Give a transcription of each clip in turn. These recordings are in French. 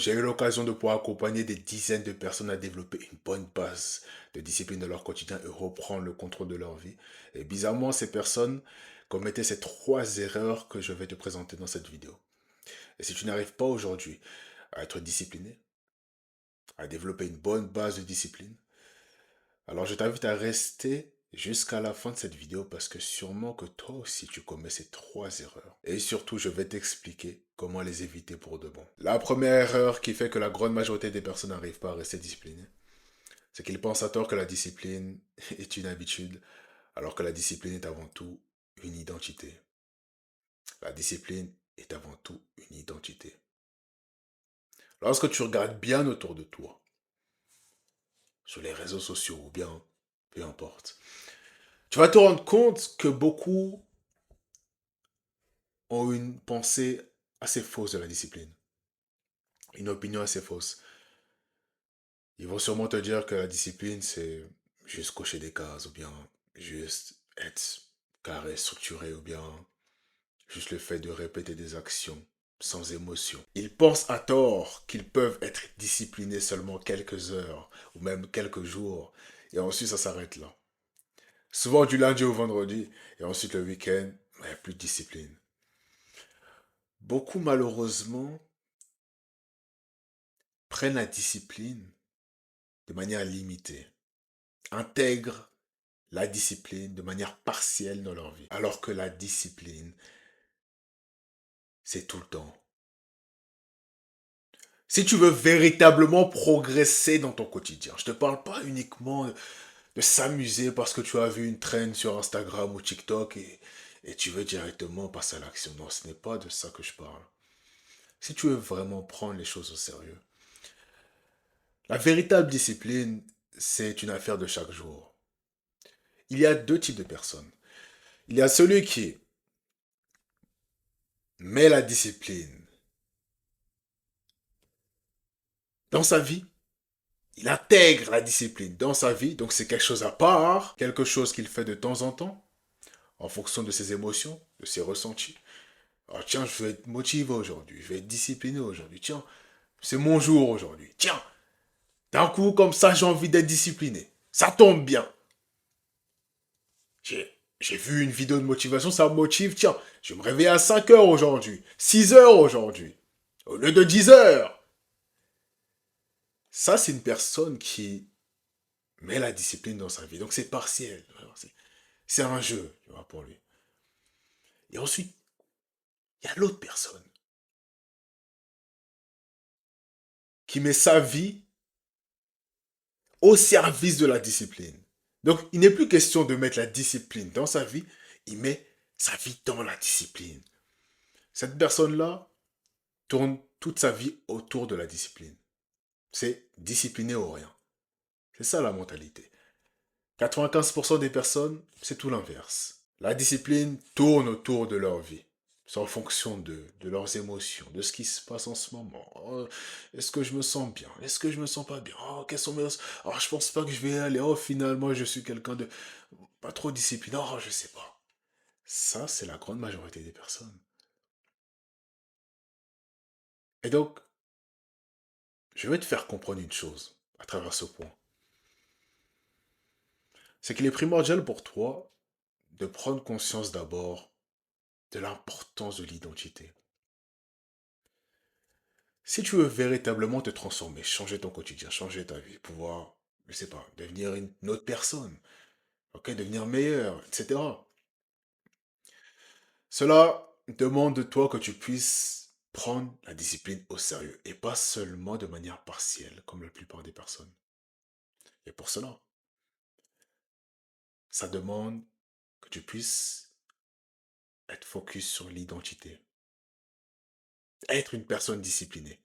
j'ai eu l'occasion de pouvoir accompagner des dizaines de personnes à développer une bonne base de discipline dans leur quotidien et reprendre le contrôle de leur vie. Et bizarrement, ces personnes commettaient ces trois erreurs que je vais te présenter dans cette vidéo. Et si tu n'arrives pas aujourd'hui à être discipliné, à développer une bonne base de discipline, alors je t'invite à rester jusqu'à la fin de cette vidéo parce que sûrement que toi aussi tu commets ces trois erreurs. Et surtout, je vais t'expliquer comment les éviter pour de bon. La première erreur qui fait que la grande majorité des personnes n'arrivent pas à rester disciplinées, c'est qu'ils pensent à tort que la discipline est une habitude, alors que la discipline est avant tout une identité. La discipline est avant tout une identité. Lorsque tu regardes bien autour de toi, sur les réseaux sociaux ou bien, peu importe, tu vas te rendre compte que beaucoup ont une pensée assez fausse de la discipline, une opinion assez fausse. Ils vont sûrement te dire que la discipline, c'est juste cocher des cases, ou bien juste être carré, structuré, ou bien juste le fait de répéter des actions sans émotion. Ils pensent à tort qu'ils peuvent être disciplinés seulement quelques heures, ou même quelques jours, et ensuite ça s'arrête là. Souvent du lundi au vendredi, et ensuite le week-end, il n'y a plus de discipline. Beaucoup malheureusement prennent la discipline de manière limitée, intègrent la discipline de manière partielle dans leur vie. Alors que la discipline, c'est tout le temps. Si tu veux véritablement progresser dans ton quotidien, je ne te parle pas uniquement de s'amuser parce que tu as vu une traîne sur Instagram ou TikTok et tu veux directement passer à l'action. Non, ce n'est pas de ça que je parle. Si tu veux vraiment prendre les choses au sérieux, la véritable discipline, c'est une affaire de chaque jour. Il y a deux types de personnes. Il y a celui qui met la discipline dans sa vie. Il intègre la discipline dans sa vie, donc c'est quelque chose à part, quelque chose qu'il fait de temps en temps, en fonction de ses émotions, de ses ressentis. Alors tiens, je vais être motivé aujourd'hui, je vais être discipliné aujourd'hui, tiens, c'est mon jour aujourd'hui, tiens, d'un coup comme ça j'ai envie d'être discipliné, ça tombe bien. J'ai vu une vidéo de motivation, ça me motive, tiens, je vais me réveiller à 5 heures aujourd'hui, 6 heures aujourd'hui, au lieu de 10 heures. Ça, c'est une personne qui met la discipline dans sa vie, donc c'est partiel. C'est un jeu, tu vois, pour lui. Et ensuite, il y a l'autre personne qui met sa vie au service de la discipline. Donc, il n'est plus question de mettre la discipline dans sa vie, il met sa vie dans la discipline. Cette personne-là tourne toute sa vie autour de la discipline. C'est discipliné ou rien. C'est ça la mentalité. 95% des personnes, c'est tout l'inverse. La discipline tourne autour de leur vie. C'est en fonction de leurs émotions, de ce qui se passe en ce moment. Oh, est-ce que je me sens bien? Est-ce que je me sens pas bien? Oh, quels sont mes... Oh, je pense pas que je vais aller. Oh, finalement, je suis quelqu'un de pas trop discipliné. Oh, je sais pas. Ça, c'est la grande majorité des personnes. Et donc, je vais te faire comprendre une chose à travers ce point. C'est qu'il est primordial pour toi de prendre conscience d'abord de l'importance de l'identité. Si tu veux véritablement te transformer, changer ton quotidien, changer ta vie, pouvoir, je sais pas, devenir une autre personne, ok, devenir meilleur, etc. Cela demande de toi que tu puisses prendre la discipline au sérieux et pas seulement de manière partielle, comme la plupart des personnes. Et pour cela, ça demande que tu puisses être focus sur l'identité, être une personne disciplinée.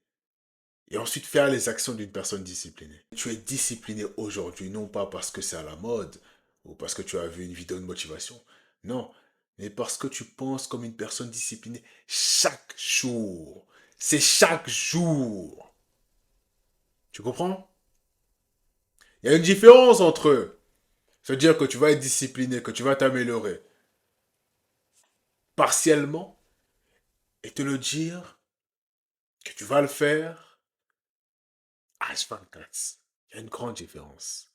Et ensuite faire les actions d'une personne disciplinée. Tu es discipliné aujourd'hui, non pas parce que c'est à la mode, ou parce que tu as vu une vidéo de motivation. Non, mais parce que tu penses comme une personne disciplinée chaque jour. C'est chaque jour. Tu comprends? Il y a une différence entre se dire que tu vas être discipliné, que tu vas t'améliorer partiellement, et te le dire que tu vas le faire H24. Il y a une grande différence.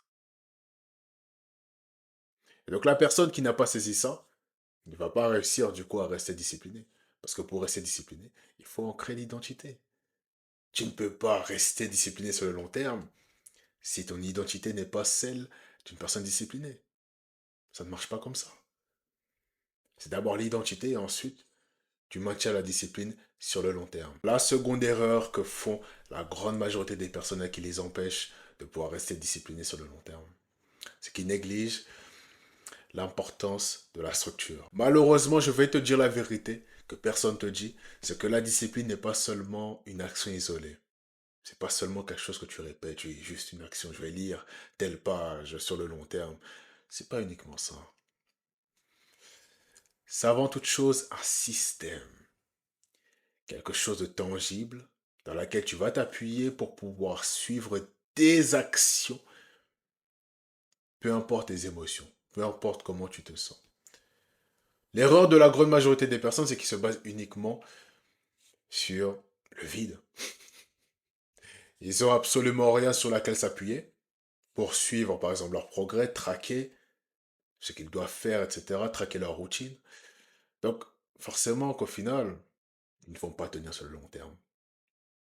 Et donc la personne qui n'a pas saisi ça ne va pas réussir du coup à rester discipliné. Parce que pour rester discipliné, il faut ancrer l'identité. Tu ne peux pas rester discipliné sur le long terme si ton identité n'est pas celle d'une personne disciplinée. Ça ne marche pas comme ça. C'est d'abord l'identité et ensuite tu maintiens la discipline sur le long terme. La seconde erreur que font la grande majorité des personnes qui les empêchent de pouvoir rester disciplinés sur le long terme, c'est qu'ils négligent l'importance de la structure. Malheureusement, je vais te dire la vérité que personne ne te dit, c'est que la discipline n'est pas seulement une action isolée. C'est pas seulement quelque chose que tu répètes, tu es juste une action. Je vais lire telle page sur le long terme. C'est pas uniquement ça. C'est avant toute chose un système, quelque chose de tangible dans laquelle tu vas t'appuyer pour pouvoir suivre tes actions, peu importe tes émotions, peu importe comment tu te sens. L'erreur de la grande majorité des personnes, c'est qu'ils se basent uniquement sur le vide. Ils n'ont absolument rien sur laquelle s'appuyer pour suivre, par exemple, leur progrès, traquer ce qu'ils doivent faire, etc., traquer leur routine. Donc, forcément qu'au final, ils ne vont pas tenir sur le long terme.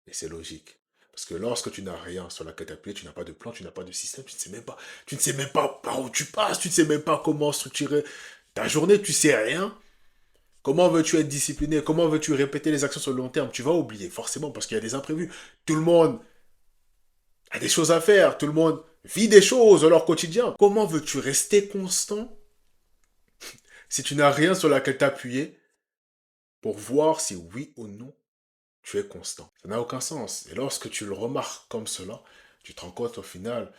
Et c'est logique. Parce que lorsque tu n'as rien sur laquelle t'appuyer, tu n'as pas de plan, tu n'as pas de système, tu ne sais même pas par où tu passes, tu ne sais même pas comment structurer ta journée, tu sais rien. Comment veux-tu être discipliné? Comment veux-tu répéter les actions sur le long terme? Tu vas oublier, forcément, parce qu'il y a des imprévus. Tout le monde a des choses à faire, tout le monde vit des choses dans leur quotidien. Comment veux-tu rester constant si tu n'as rien sur laquelle t'appuyer pour voir si oui ou non tu es constant? Ça n'a aucun sens. Et lorsque tu le remarques comme cela, tu te rends compte au final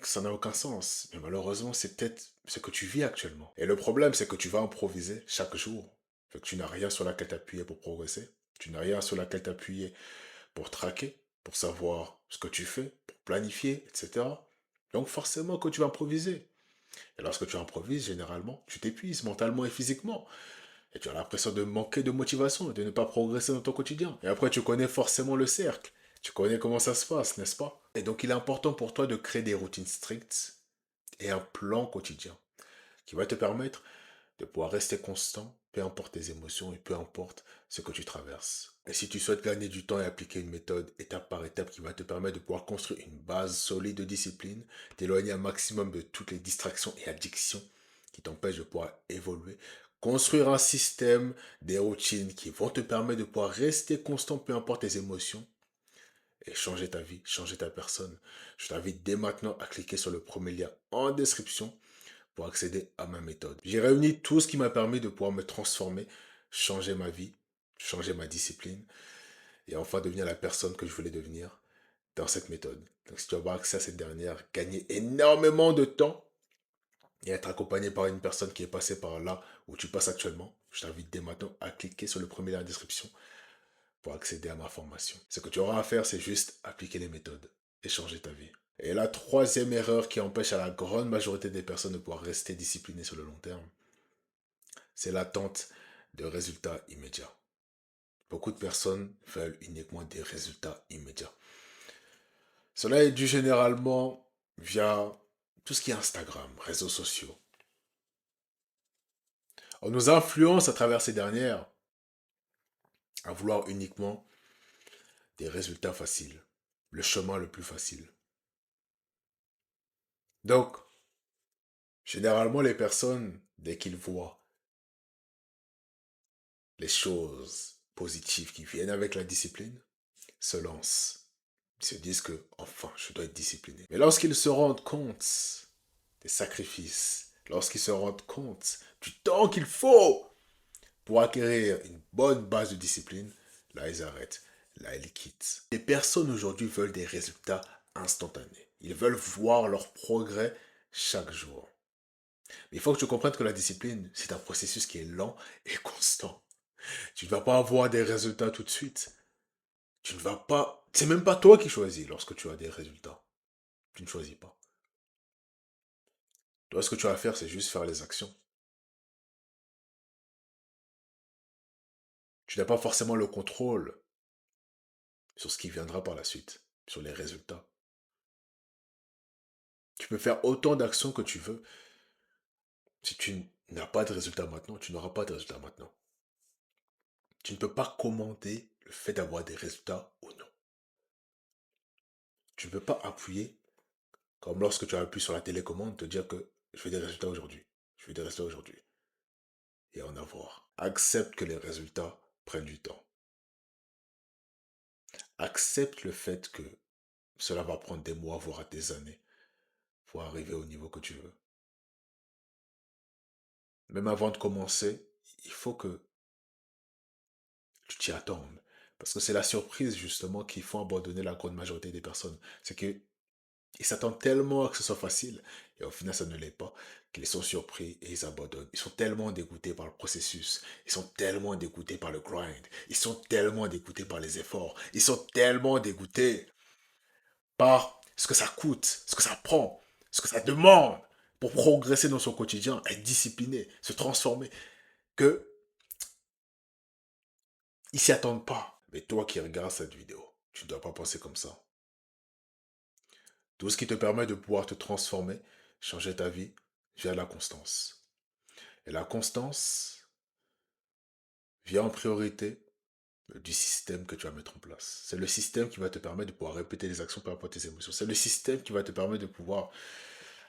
que ça n'a aucun sens. Mais malheureusement, c'est peut-être ce que tu vis actuellement. Et le problème, c'est que tu vas improviser chaque jour. Fait que tu n'as rien sur laquelle t'appuyer pour progresser. Tu n'as rien sur laquelle t'appuyer pour traquer, pour savoir ce que tu fais, pour planifier, etc. Donc forcément que tu vas improviser. Et lorsque tu improvises, généralement, tu t'épuises mentalement et physiquement. Et tu as l'impression de manquer de motivation, de ne pas progresser dans ton quotidien. Et après, tu connais forcément le cercle. Tu connais comment ça se passe, n'est-ce pas? Et donc, il est important pour toi de créer des routines strictes et un plan quotidien qui va te permettre de pouvoir rester constant, peu importe tes émotions et peu importe ce que tu traverses. Et si tu souhaites gagner du temps et appliquer une méthode étape par étape qui va te permettre de pouvoir construire une base solide de discipline, t'éloigner un maximum de toutes les distractions et addictions qui t'empêchent de pouvoir évoluer, construire un système, des routines qui vont te permettre de pouvoir rester constant peu importe tes émotions et changer ta vie, changer ta personne. Je t'invite dès maintenant à cliquer sur le premier lien en description pour accéder à ma méthode. J'ai réuni tout ce qui m'a permis de pouvoir me transformer, changer ma vie, changer ma discipline et enfin devenir la personne que je voulais devenir dans cette méthode. Donc si tu veux avoir accès à cette dernière, gagner énormément de temps et être accompagné par une personne qui est passée par là où tu passes actuellement, je t'invite dès maintenant à cliquer sur le premier lien en description pour accéder à ma formation. Ce que tu auras à faire, c'est juste appliquer les méthodes et changer ta vie. Et la troisième erreur qui empêche à la grande majorité des personnes de pouvoir rester disciplinées sur le long terme, c'est l'attente de résultats immédiats. Beaucoup de personnes veulent uniquement des résultats immédiats. Cela est dû généralement via tout ce qui est Instagram, réseaux sociaux. On nous influence à travers ces dernières à vouloir uniquement des résultats faciles, le chemin le plus facile. Donc, généralement, les personnes, dès qu'ils voient les choses positives qui viennent avec la discipline, se lancent. Ils se disent que, enfin, je dois être discipliné. Mais lorsqu'ils se rendent compte des sacrifices, lorsqu'ils se rendent compte du temps qu'il faut pour acquérir une bonne base de discipline, là, ils arrêtent. Là, ils quittent. Les personnes aujourd'hui veulent des résultats instantanés. Ils veulent voir leur progrès chaque jour. Mais il faut que tu comprennes que la discipline, c'est un processus qui est lent et constant. Tu ne vas pas avoir des résultats tout de suite. Tu ne vas pas... C'est même pas toi qui choisis lorsque tu as des résultats. Tu ne choisis pas. Toi, ce que tu vas faire, c'est juste faire les actions. Tu n'as pas forcément le contrôle sur ce qui viendra par la suite. sur les résultats. Tu peux faire autant d'actions que tu veux. Si tu n'as pas de résultats maintenant, tu n'auras pas de résultats maintenant. Tu ne peux pas commander le fait d'avoir des résultats ou non. Tu ne peux pas appuyer, comme lorsque tu appuies sur la télécommande, te dire que je veux des résultats aujourd'hui. Je veux des résultats aujourd'hui. Et en avoir. Accepte que les résultats prennent du temps. Accepte le fait que cela va prendre des mois, voire des années, pour arriver au niveau que tu veux. Même avant de commencer, il faut que tu t'y attendes. Parce que c'est la surprise, justement, qui font abandonner la grande majorité des personnes. C'est qu'ils s'attendent tellement à que ce soit facile, et au final, ça ne l'est pas, qu'ils sont surpris et ils abandonnent. Ils sont tellement dégoûtés par le processus. Ils sont tellement dégoûtés par le grind. Ils sont tellement dégoûtés par les efforts. Ils sont tellement dégoûtés par ce que ça coûte, ce que ça prend, ce que ça demande pour progresser dans son quotidien, être discipliné, se transformer, que ils s'y attendent pas. Mais toi qui regardes cette vidéo, tu ne dois pas penser comme ça. Tout ce qui te permet de pouvoir te transformer, changer ta vie, via la constance. Et la constance vient en priorité du système que tu vas mettre en place. C'est le système qui va te permettre de pouvoir répéter les actions par rapport à tes émotions. C'est le système qui va te permettre de pouvoir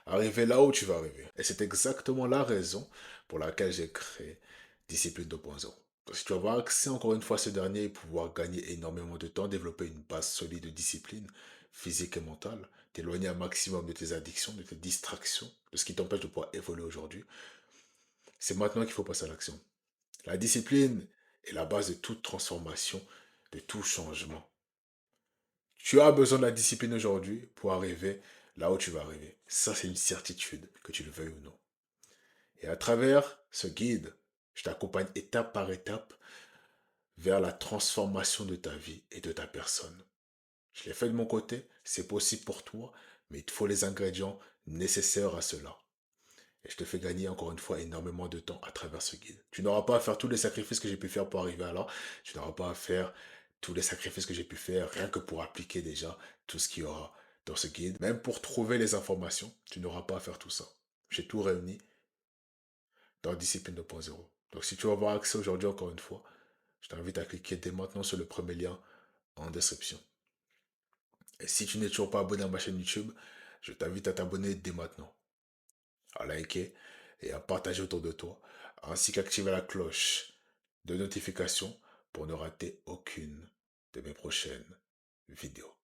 arriver là où tu vas arriver. Et c'est exactement la raison pour laquelle j'ai créé Discipline 2.0. Donc, si tu vas avoir accès encore une fois à ce dernier et pouvoir gagner énormément de temps, développer une base solide de discipline physique et mentale, t'éloigner un maximum de tes addictions, de tes distractions, de ce qui t'empêche de pouvoir évoluer aujourd'hui, c'est maintenant qu'il faut passer à l'action. La discipline est la base de toute transformation, de tout changement. Tu as besoin de la discipline aujourd'hui pour arriver là où tu vas arriver. Ça, c'est une certitude, que tu le veuilles ou non. Et à travers ce guide, je t'accompagne étape par étape vers la transformation de ta vie et de ta personne. Je l'ai fait de mon côté, c'est possible pour toi, mais il te faut les ingrédients nécessaires à cela. Et je te fais gagner encore une fois énormément de temps à travers ce guide. Tu n'auras pas à faire tous les sacrifices que j'ai pu faire pour arriver à là. Tu n'auras pas à faire tous les sacrifices que j'ai pu faire rien que pour appliquer déjà tout ce qu'il y aura dans ce guide. Même pour trouver les informations, tu n'auras pas à faire tout ça. J'ai tout réuni dans Discipline 2.0. Donc si tu veux avoir accès aujourd'hui encore une fois, je t'invite à cliquer dès maintenant sur le premier lien en description. Et si tu n'es toujours pas abonné à ma chaîne YouTube, je t'invite à t'abonner dès maintenant, à liker et à partager autour de toi, ainsi qu'activer la cloche de notification pour ne rater aucune de mes prochaines vidéos.